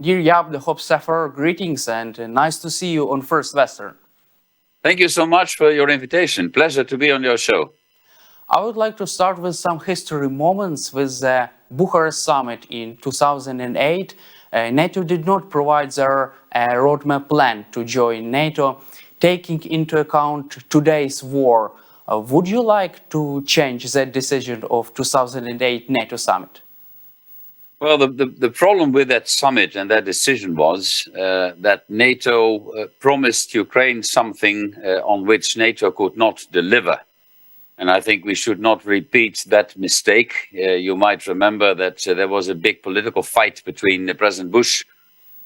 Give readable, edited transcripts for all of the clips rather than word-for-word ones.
Dear Jaap de Hoop Scheffer, greetings and nice to see you on First Western. Thank you so much for your invitation. Pleasure to be on your show. I would like to start with some history moments with the Bucharest summit in 2008. NATO did not provide their roadmap plan to join NATO, taking into account today's war. Would you like to change that decision of 2008 NATO summit? Well, the problem with that summit and that decision was that NATO promised Ukraine something on which NATO could not deliver. And I think we should not repeat that mistake. You might remember that there was a big political fight between President Bush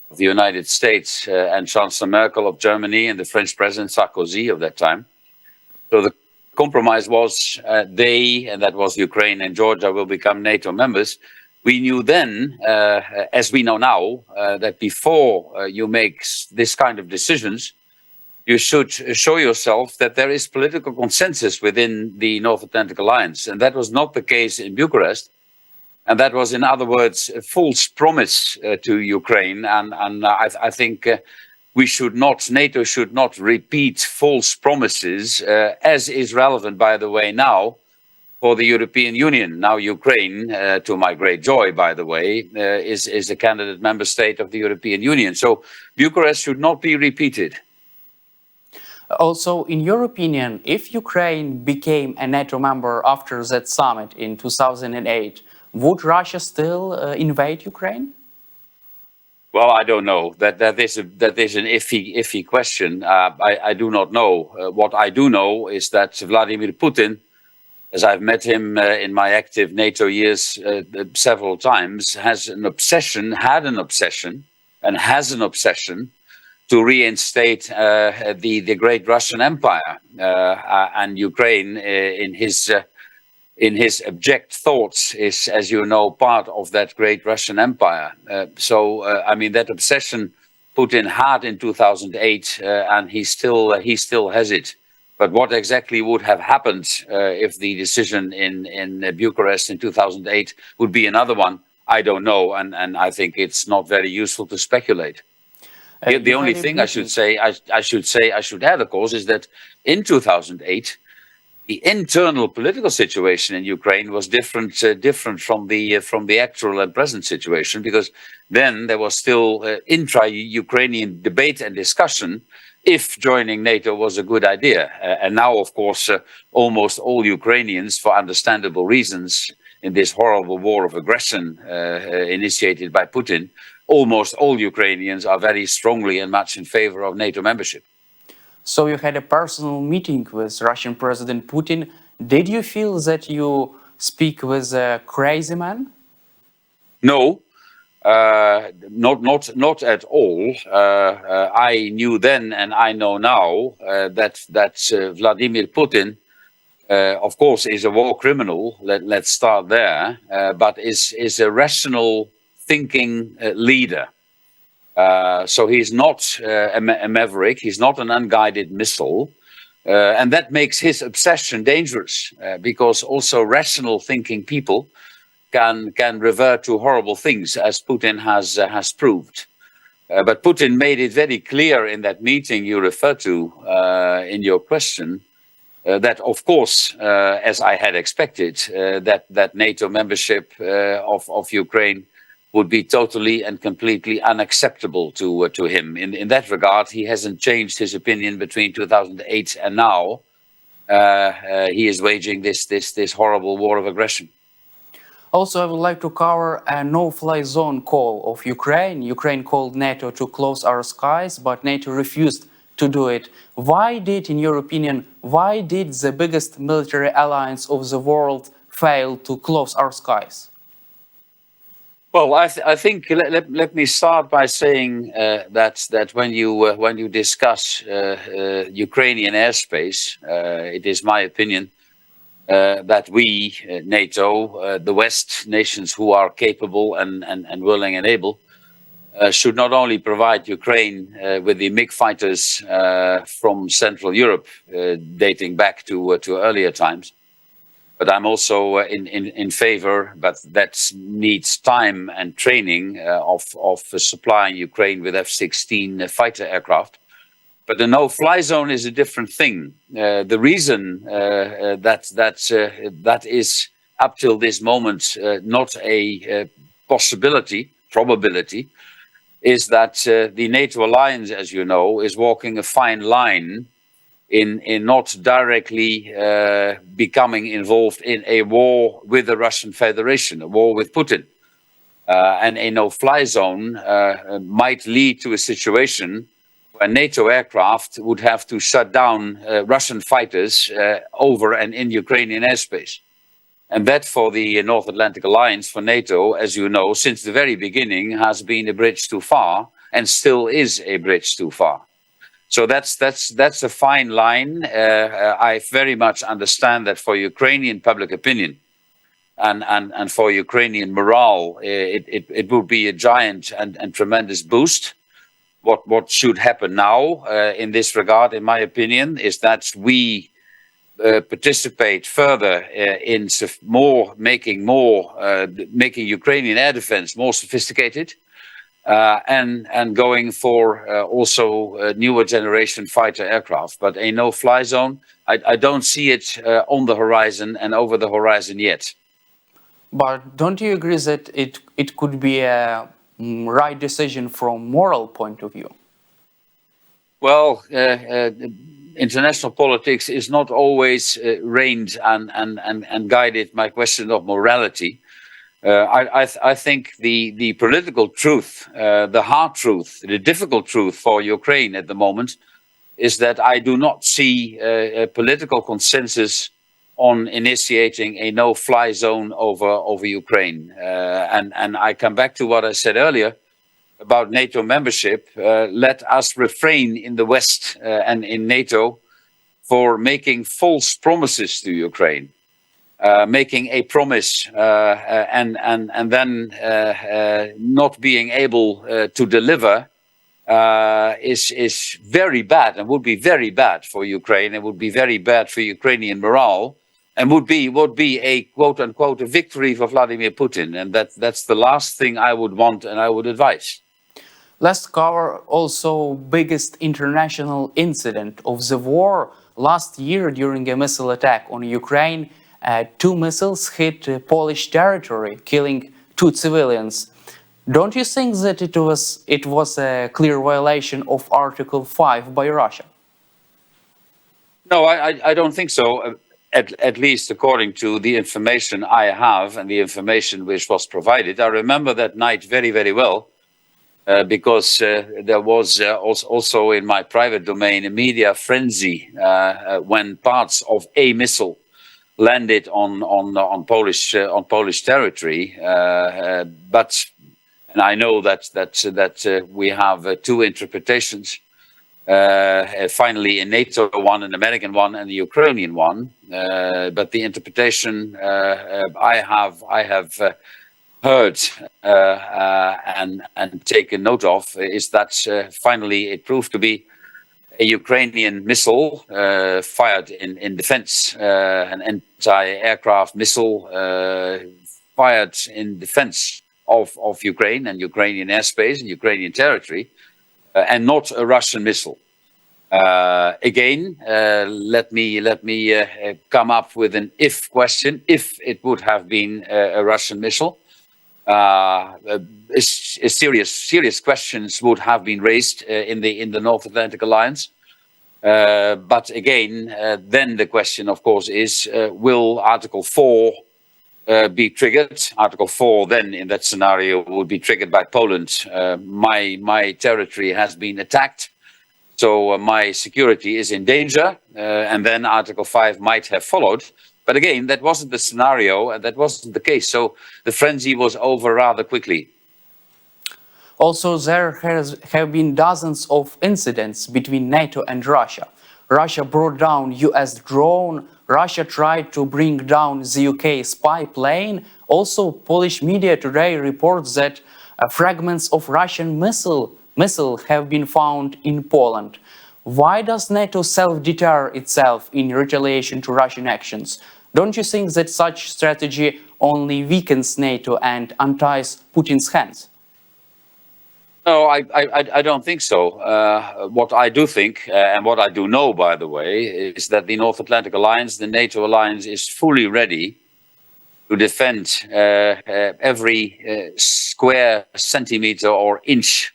of the United States and Chancellor Merkel of Germany and the French President Sarkozy of that time. So the compromise was they, and that was Ukraine and Georgia, will become NATO members. We knew then, as we know now, that before you make this kind of decisions, you should show yourself that there is political consensus within the North Atlantic Alliance. And that was not the case in Bucharest. And that was, in other words, a false promise to Ukraine. And I think NATO should not repeat false promises, as is relevant, by the way, now for the European Union. Now Ukraine, to my great joy, by the way, is a candidate member state of the European Union. So Bucharest should not be repeated. Also, in your opinion, if Ukraine became a NATO member after that summit in 2008, would Russia still invade Ukraine? Well, I don't know. That is an iffy question. I do not know. What I do know is that Vladimir Putin, as I've met him in my active NATO years several times, had an obsession, and has an obsession to reinstate the great Russian Empire, and Ukraine, in his abject thoughts, is, as you know, part of that great Russian Empire. I mean, that obsession Putin had in 2008, and he still has it. But what exactly would have happened if the decision in Bucharest in 2008 would be another one? I don't know, and I think it's not very useful to speculate. The only thing I should add, of course, is that in 2008, the internal political situation in Ukraine was different from the actual and present situation, because then there was still intra-Ukrainian debate and discussion if joining NATO was a good idea. And now, of course, almost all Ukrainians, for understandable reasons, in this horrible war of aggression initiated by Putin, almost all Ukrainians are very strongly and much in favor of NATO membership. So you had a personal meeting with Russian President Putin. Did you feel that you speak with a crazy man? No, not at all. I knew then, and I know now, that Vladimir Putin, of course, is a war criminal. Let's start there, but is a rational thinking leader. So he's not a maverick, he's not an unguided missile. And that makes his obsession dangerous, because also rational thinking people can revert to horrible things, as Putin has proved. But Putin made it very clear in that meeting you refer to in your question, that, of course, as I had expected, that NATO membership of Ukraine would be totally and completely unacceptable to him. In that regard, he hasn't changed his opinion between 2008 and now. He is waging this horrible war of aggression. Also, I would like to cover a no-fly zone call of Ukraine. Ukraine called NATO to close our skies, but NATO refused to do it. Why did, in your opinion, why did the biggest military alliance of the world fail to close our skies? Well, I think let me start by saying that when you discuss Ukrainian airspace, it is my opinion that we, NATO, the West nations who are capable and willing and able, should not only provide Ukraine with the MiG fighters from Central Europe, dating back to earlier times, But I'm also in favor, but that needs time and training of supplying Ukraine with F-16 fighter aircraft. But the no-fly zone is a different thing. The reason that is up till this moment not a probability, is that the NATO alliance, as you know, is walking a fine line in not directly becoming involved in a war with the Russian Federation, a war with Putin. And a no-fly zone might lead to a situation where NATO aircraft would have to shut down Russian fighters over and in Ukrainian airspace. And that for the North Atlantic Alliance, for NATO, as you know, since the very beginning has been a bridge too far and still is a bridge too far. So that's a fine line. I very much understand that for Ukrainian public opinion and for Ukrainian morale, it would be a giant and tremendous boost. What should happen now in this regard, in my opinion, is that we participate further in making Ukrainian air defense more sophisticated, and going for also newer generation fighter aircraft. But a no-fly zone, I don't see it on the horizon and over the horizon yet. But don't you agree that it could be a right decision from moral point of view? Well, international politics is not always reigned and guided by question of morality. I think the political truth, the hard truth, the difficult truth for Ukraine at the moment is that I do not see a political consensus on initiating a no-fly zone over Ukraine. And I come back to what I said earlier about NATO membership. Let us refrain in the West and in NATO for making false promises to Ukraine. Making a promise and then not being able to deliver is very bad, and would be very bad for Ukraine, and would be very bad for Ukrainian morale, and would be a quote unquote a victory for Vladimir Putin, and that's the last thing I would want and I would advise. Let's cover also biggest international incident of the war last year during a missile attack on Ukraine. 2 missiles hit Polish territory, killing 2 civilians. Don't you think that it was a clear violation of Article 5 by Russia? No, I don't think so. At least according to the information I have and the information which was provided. I remember that night very, very well, because there was also in my private domain a media frenzy when parts of a missile landed on Polish territory. And I know that we have 2 interpretations. Finally, a NATO one, an American one, and the Ukrainian one. But the interpretation I have heard and taken note of is that finally it proved to be a Ukrainian missile fired in defense, an anti-aircraft missile fired in defense of Ukraine and Ukrainian airspace and Ukrainian territory. And not a Russian missile. Again, let me come up with an if question. If it would have been a Russian missile, serious questions would have been raised in the North Atlantic Alliance. But again, then the question, of course, is will Article 4 be triggered? Article 4 then in that scenario would be triggered by Poland. My territory has been attacked, so my security is in danger, and then Article 5 might have followed. But again, that wasn't the scenario, and that wasn't the case. So the frenzy was over rather quickly. Also, there have been dozens of incidents between NATO and Russia. Russia brought down US drone. Russia tried to bring down the UK spy plane. Also, Polish media today reports that fragments of Russian missile have been found in Poland. Why does NATO self-deter itself in retaliation to Russian actions? Don't you think that such strategy only weakens NATO and unties Putin's hands? No, I don't think so. What I do think, and what I do know, by the way, is that the North Atlantic Alliance, the NATO alliance, is fully ready to defend every square centimeter or inch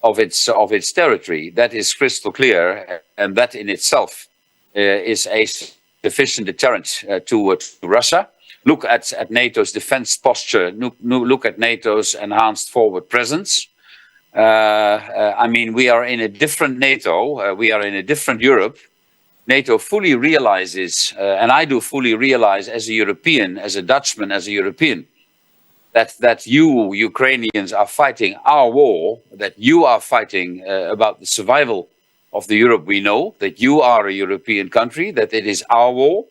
of its territory. That is crystal clear, and that in itself is a sufficient deterrent to Russia. Look at NATO's defense posture. Look at NATO's enhanced forward presence. I mean, we are in a different NATO. We are in a different Europe. NATO fully realizes, and I do fully realize as a European, as a Dutchman, as a European, that you, Ukrainians, are fighting our war, that you are fighting about the survival of the Europe we know, that you are a European country, that it is our war,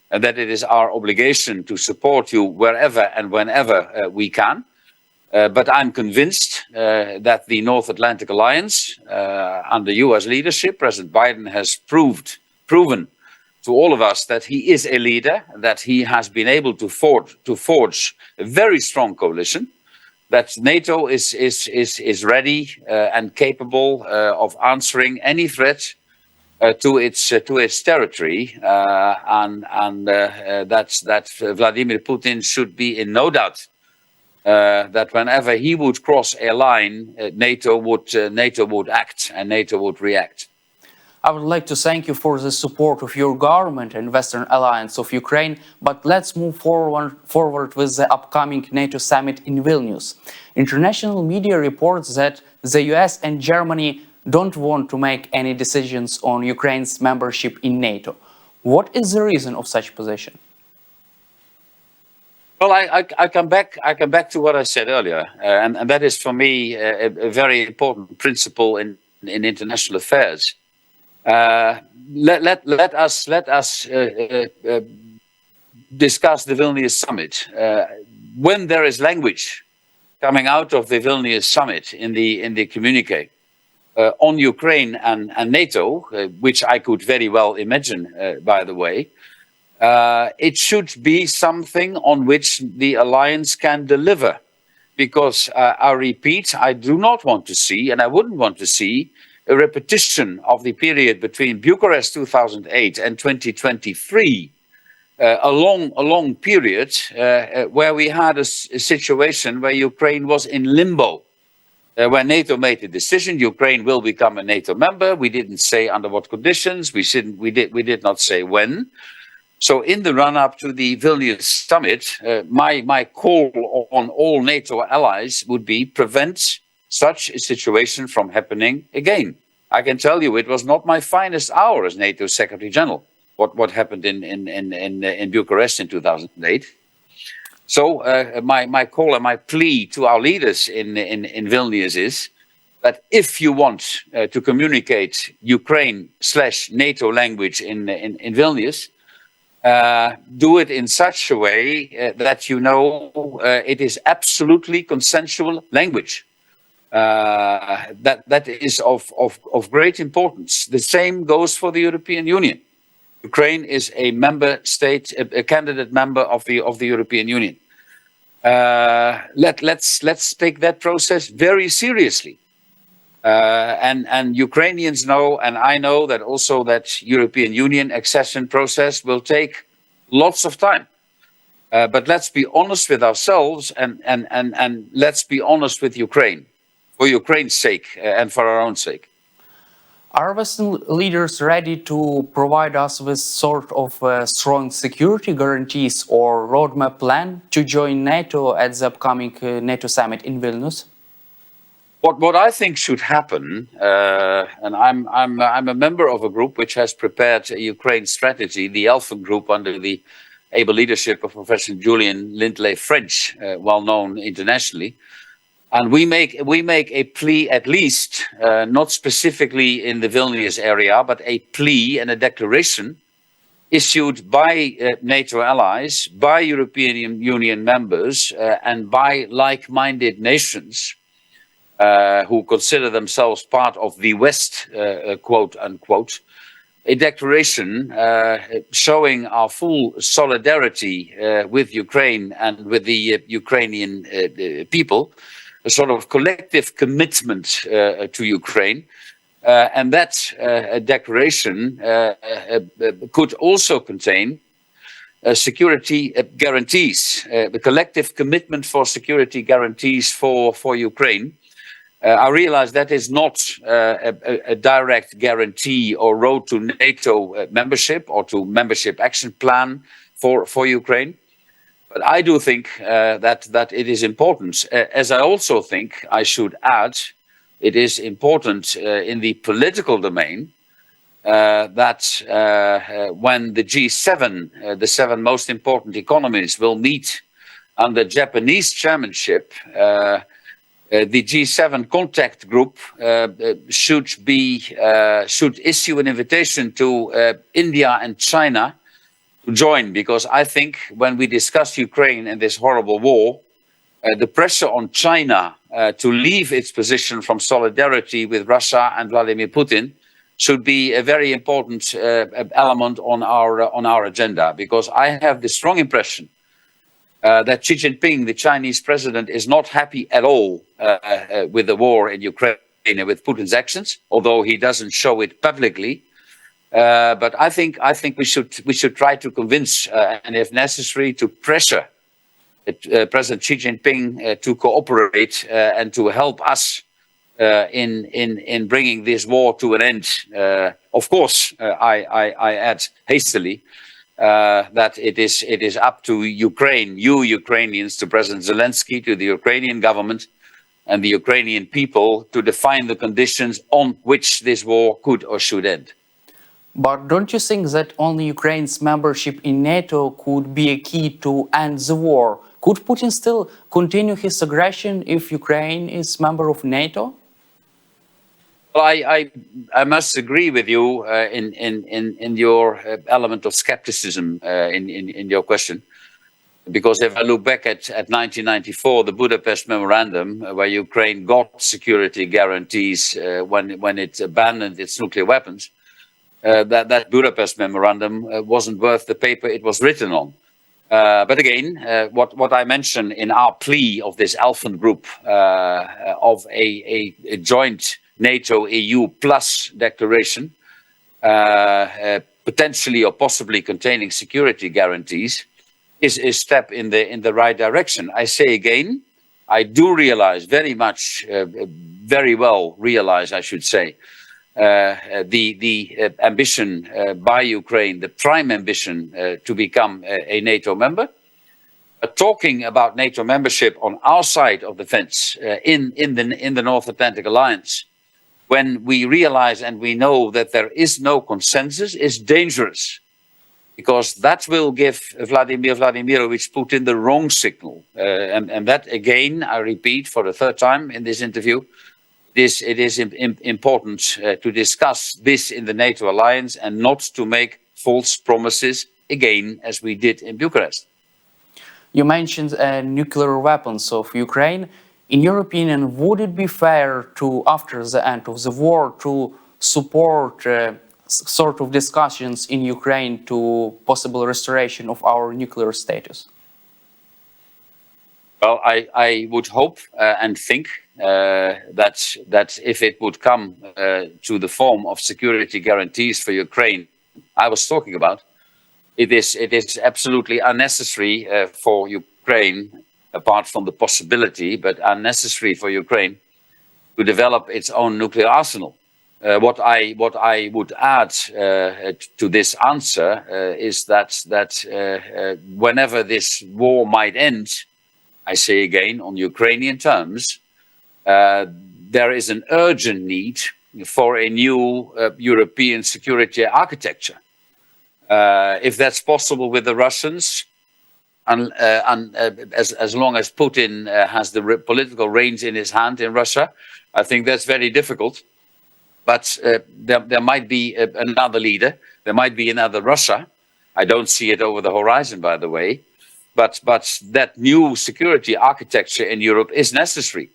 and that it is our obligation to support you wherever and whenever we can. But I'm convinced that the North Atlantic Alliance, under US leadership, President Biden has proven to all of us that he is a leader, that he has been able to forge a very strong coalition, that NATO is ready and capable of answering any threat to its territory, and that Vladimir Putin should be in no doubt that whenever he would cross a line, NATO would act and NATO would react. I would like to thank you for the support of your government and Western Alliance of Ukraine, but let's move forward with the upcoming NATO summit in Vilnius. International media reports that the US and Germany don't want to make any decisions on Ukraine's membership in NATO. What is the reason of such position? Well, I come back to what I said earlier, and that is for me a very important principle in international affairs. Let us discuss the Vilnius summit. When there is language coming out of the Vilnius summit in the communique on Ukraine and NATO, which I could very well imagine, by the way, it should be something on which the alliance can deliver. Because I repeat, I do not want to see, and I wouldn't want to see, a repetition of the period between Bucharest 2008 and 2023, a long period where we had a situation where Ukraine was in limbo. When NATO made the decision, Ukraine will become a NATO member. We didn't say under what conditions. We did not say when. So in the run-up to the Vilnius summit, my call on all NATO allies would be prevent such a situation from happening again. I can tell you it was not my finest hour as NATO Secretary General, what happened in Bucharest in 2008. So my call and my plea to our leaders in Vilnius is that if you want to communicate Ukraine/NATO language in Vilnius, do it in such a way that you know it is absolutely consensual language. That is of great importance. The same goes for the European Union. Ukraine is a member state, a candidate member of the European Union. Let's take that process very seriously. And Ukrainians know, and I know that also that European Union accession process will take lots of time. But let's be honest with ourselves and let's be honest with Ukraine, for Ukraine's sake and for our own sake. Are Western leaders ready to provide us with sort of strong security guarantees or roadmap plan to join NATO at the upcoming NATO summit in Vilnius? What I think should happen, and I'm a member of a group which has prepared a Ukraine strategy, the Alpha Group, under the able leadership of Professor Julian Lindley-French, well known internationally. And we make a plea, at least, not specifically in the Vilnius area, but a plea and a declaration issued by NATO allies, by European Union members, and by like-minded nations who consider themselves part of the West, quote unquote, a declaration showing our full solidarity with Ukraine and with the Ukrainian people, a sort of collective commitment to Ukraine. And that declaration could also contain security guarantees, the collective commitment for security guarantees for Ukraine. I realize that is not a direct guarantee or road to NATO membership or to membership action plan for Ukraine. But I do think that it is important, as I also think I should add, it is important in the political domain that when the G7, the 7 most important economies, will meet under Japanese chairmanship, the G7 contact group should issue an invitation to India and China to join, because I think when we discuss Ukraine and this horrible war, the pressure on China to leave its position from solidarity with Russia and Vladimir Putin should be a very important element on our agenda, because I have the strong impression that Xi Jinping, the Chinese president, is not happy at all with the war in Ukraine and with Putin's actions, although he doesn't show it publicly. But I think we should try to convince and, if necessary, to pressure President Xi Jinping to cooperate and to help us in bringing this war to an end. Of course, I add hastily that it is up to Ukraine, you Ukrainians, to President Zelensky, to the Ukrainian government and the Ukrainian people to define the conditions on which this war could or should end. But don't you think that only Ukraine's membership in NATO could be a key to end the war? Could Putin still continue his aggression if Ukraine is member of NATO? Well, I must agree with you in your element of skepticism in your question, because if I look back at 1994, the Budapest Memorandum, where Ukraine got security guarantees when it abandoned its nuclear weapons, that Budapest Memorandum wasn't worth the paper it was written on. But again, what I mentioned in our plea of this Elfin group of a joint NATO-EU plus declaration, potentially or possibly containing security guarantees, is a step in the right direction. I say again, I do realize very well realize, I should say, the ambition by Ukraine, the prime ambition to become a NATO member. Talking about NATO membership on our side of the fence in the North Atlantic Alliance, when we realize and we know that there is no consensus, is dangerous, because that will give Vladimir Vladimirovich Putin the wrong signal. And that, again, I repeat for the 3rd time in this interview, it is important to discuss this in the NATO alliance and not to make false promises again, as we did in Bucharest. You mentioned nuclear weapons of Ukraine. In your opinion, would it be fair to, after the end of the war, to support sort of discussions in Ukraine to possible restoration of our nuclear status? Well, I would hope and think that if it would come to the form of security guarantees for Ukraine, I was talking about, it is absolutely unnecessary for Ukraine, apart from the possibility, but unnecessary for Ukraine to develop its own nuclear arsenal. What I would add to this answer is that whenever this war might end, I say again on Ukrainian terms, there is an urgent need for a new European security architecture. If that's possible with the Russians, and as long as Putin has the political reins in his hand in Russia, I think that's very difficult. But there might be another leader, there might be another Russia. I don't see it over the horizon, by the way. But that new security architecture in Europe is necessary.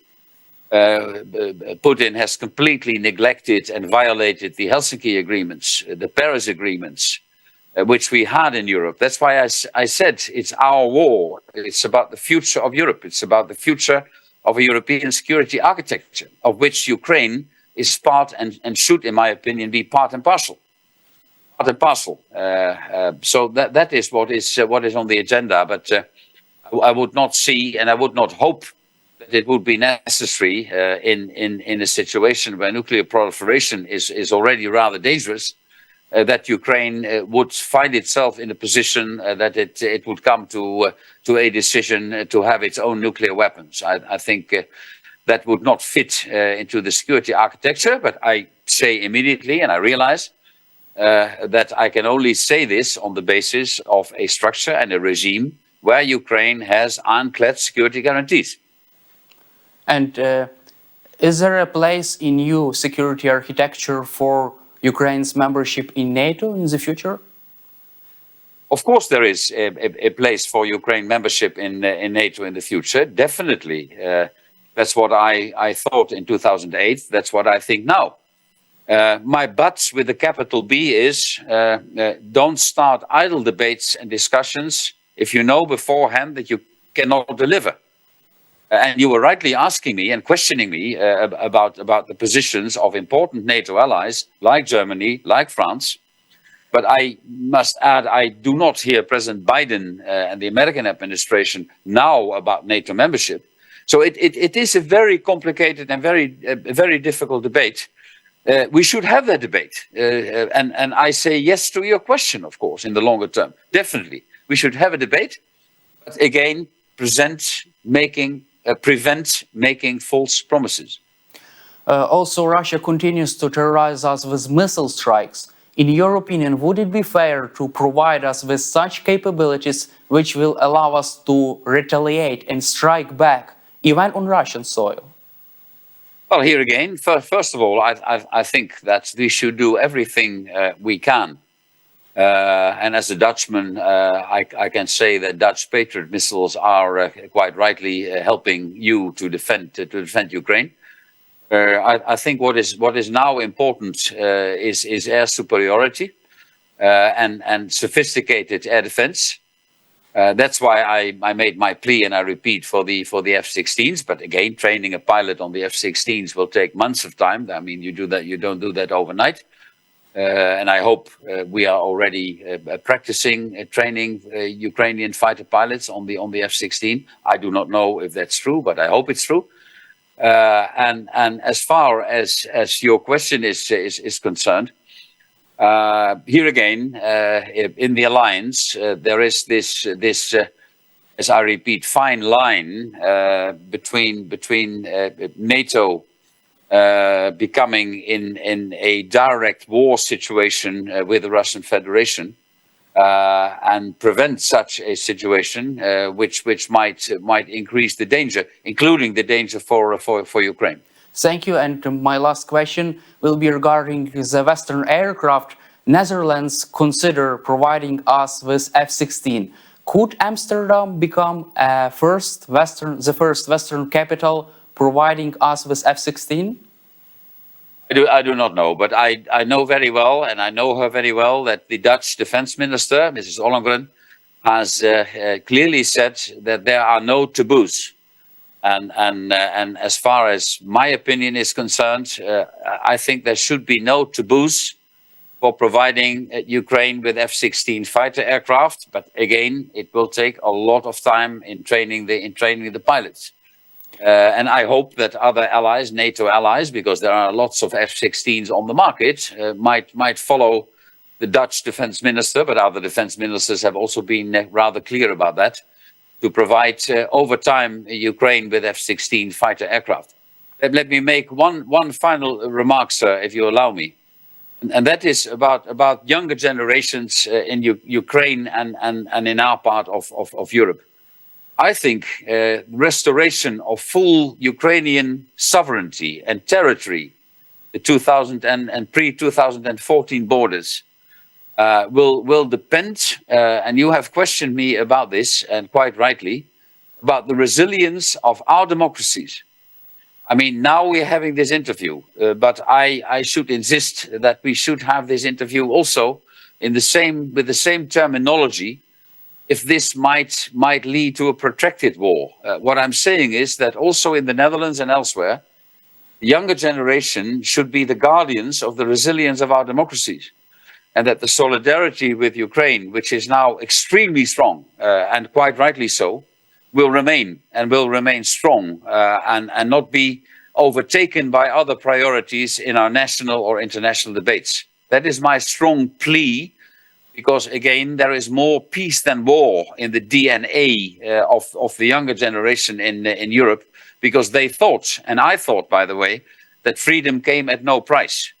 Putin has completely neglected and violated the Helsinki agreements, the Paris agreements, which we had in Europe. That's why I said it's our war. It's about the future of Europe. It's about the future of a European security architecture, of which Ukraine is part and should, in my opinion, be part and parcel. Part and parcel. So that is what is on the agenda. But I would not see, and I would not hope that it would be necessary in a situation where nuclear proliferation is already rather dangerous. That Ukraine would find itself in a position that it would come to a decision to have its own nuclear weapons. I think that would not fit into the security architecture, but I say immediately, and I realize that I can only say this on the basis of a structure and a regime where Ukraine has ironclad security guarantees. And is there a place in new security architecture for Ukraine's membership in NATO in the future? Of course, there is a place for Ukraine membership in NATO in the future. Definitely. That's what I thought in 2008. That's what I think now. My but with the capital B is don't start idle debates and discussions if you know beforehand that you cannot deliver. And you were rightly asking me and questioning me about the positions of important NATO allies like Germany, like France. But I must add, I do not hear President Biden and the American administration now about NATO membership. So it is a very complicated and very difficult debate. We should have that debate. And I say yes to your question, of course, in the longer term. Definitely. We should have a debate. But again, prevent making false promises. Also, Russia continues to terrorize us with missile strikes. In your opinion, would it be fair to provide us with such capabilities which will allow us to retaliate and strike back, even on Russian soil? Well, here again, first of all, I think that we should do everything we can. And as a Dutchman, I can say that Dutch Patriot missiles are quite rightly helping you to defend Ukraine. I think what is now important is air superiority and sophisticated air defense. That's why I made my plea, and I repeat, for the F-16s. But again, training a pilot on the F-16s will take months of time. I mean, you don't do that overnight. And I hope we are already practicing training Ukrainian fighter pilots on the F-16. I do not know if that's true, but I hope it's true. And as far as your question is concerned, here again, in the alliance, there is this as I repeat, fine line between NATO becoming in a direct war situation with the Russian Federation and prevent such a situation, which might increase the danger, including the danger for Ukraine. Thank you. And my last question will be regarding the Western aircraft. Netherlands consider providing us with F-16. Could Amsterdam become the first Western capital providing us with F-16? I do not know, but I know very well, and I know her very well, that the Dutch Defense Minister, Mrs. Ollongren, has clearly said that there are no taboos. And as far as my opinion is concerned, I think there should be no taboos for providing Ukraine with F-16 fighter aircraft. But again, it will take a lot of time in training the pilots. And I hope that other allies, NATO allies, because there are lots of F-16s on the market, might follow the Dutch defense minister, but other defense ministers have also been rather clear about that, to provide over time Ukraine with F-16 fighter aircraft. Let me make one final remark, sir, if you allow me. And that is about younger generations in Ukraine and in our part of Europe. I think restoration of full Ukrainian sovereignty and territory, the 2000 and pre-2014 borders, will depend, and you have questioned me about this, and quite rightly, about the resilience of our democracies. I mean, now we're having this interview, but I should insist that we should have this interview also with the same terminology, if this might lead to a protracted war. What I'm saying is that also in the Netherlands and elsewhere, the younger generation should be the guardians of the resilience of our democracies, and that the solidarity with Ukraine, which is now extremely strong, and quite rightly so, will remain strong, and not be overtaken by other priorities in our national or international debates. That is my strong plea, because again, there is more peace than war in the DNA of the younger generation in Europe, because they thought, and I thought, by the way, that freedom came at no price.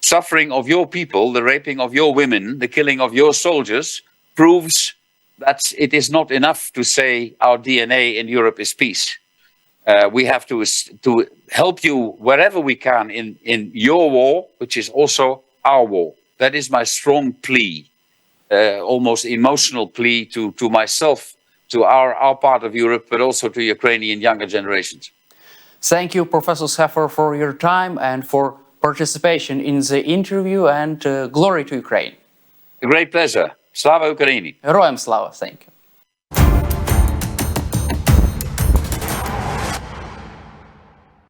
Suffering of your people, the raping of your women, the killing of your soldiers, proves that it is not enough to say our DNA in Europe is peace. We have to help you wherever we can in your war, which is also our war. That is my strong plea, almost emotional plea to myself, to our part of Europe, but also to Ukrainian younger generations. Thank you, Professor Scheffer, for your time and for participation in the interview, and glory to Ukraine. A great pleasure. Slava Ukraini. Героям слава. Thank you.